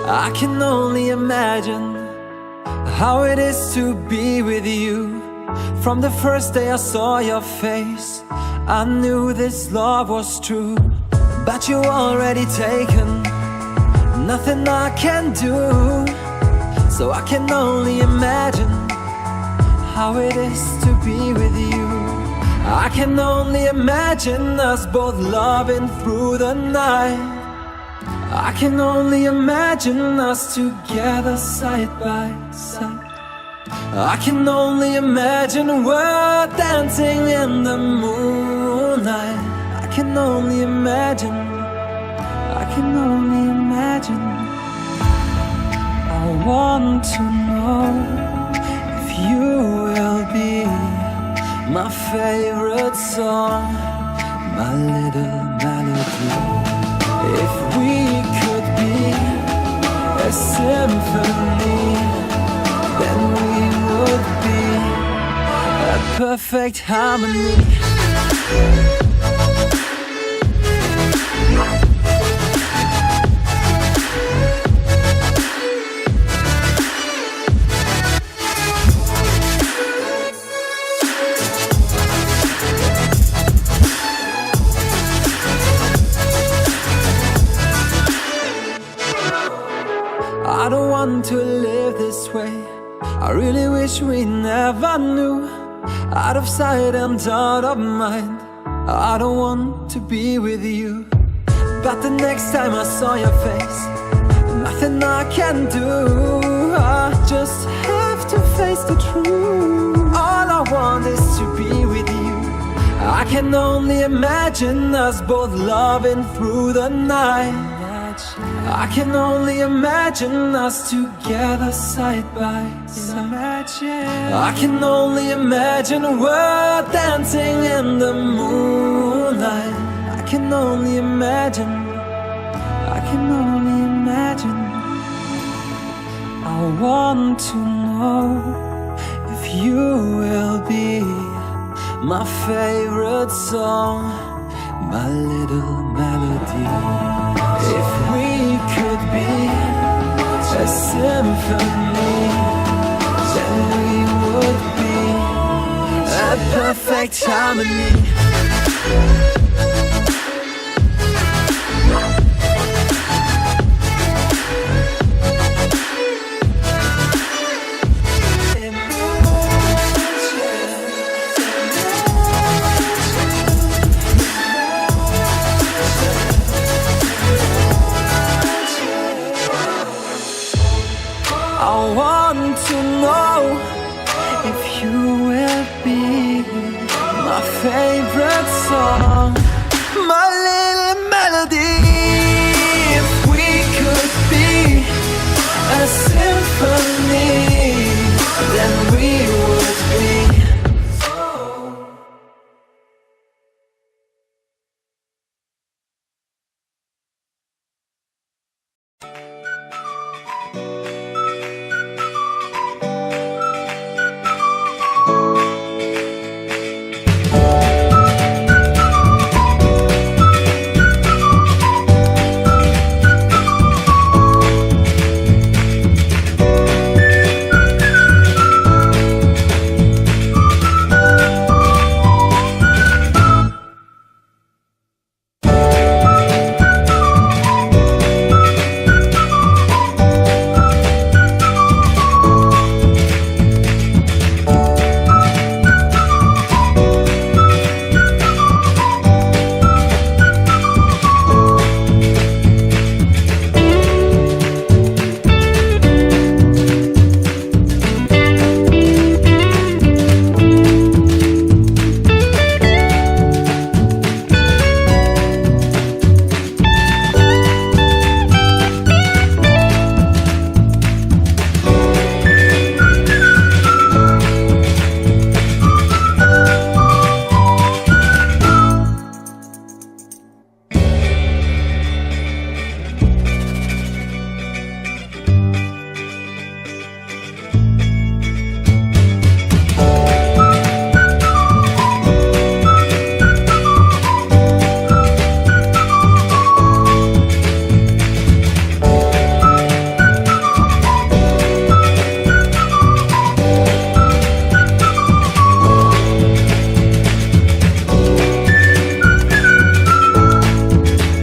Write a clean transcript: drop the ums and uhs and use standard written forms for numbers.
I can only imagine how it is to be with you. From the first day I saw your face, I knew this love was true. But you already taken, nothing I can do. So I can only imagine how it is to be with you. I can only imagine us both loving through the night. I can only imagine us together side by side. I can only imagine we're dancing in the moonlight. I can only imagine, I can only imagine. I want to know if you will be my favorite song, my little melody. If we could be a symphony, then we would be a perfect harmony. I don't want to live this way. I really wish we never knew. Out of sight and out of mind, I don't want to be with you. But the next time I saw your face, nothing I can do. I just have to face the truth. All I want is to be with you. I can only imagine us both loving through the night. I can only imagine us together side by side. I can only imagine we're dancing in the moonlight. I can only imagine, I can only imagine. I want to know if you will be my favorite song, my little melody. If we could be a symphony, then we would be a perfect harmony. I want to know if you will be my favorite song, my little melody. If we could be a symphony, then we would be.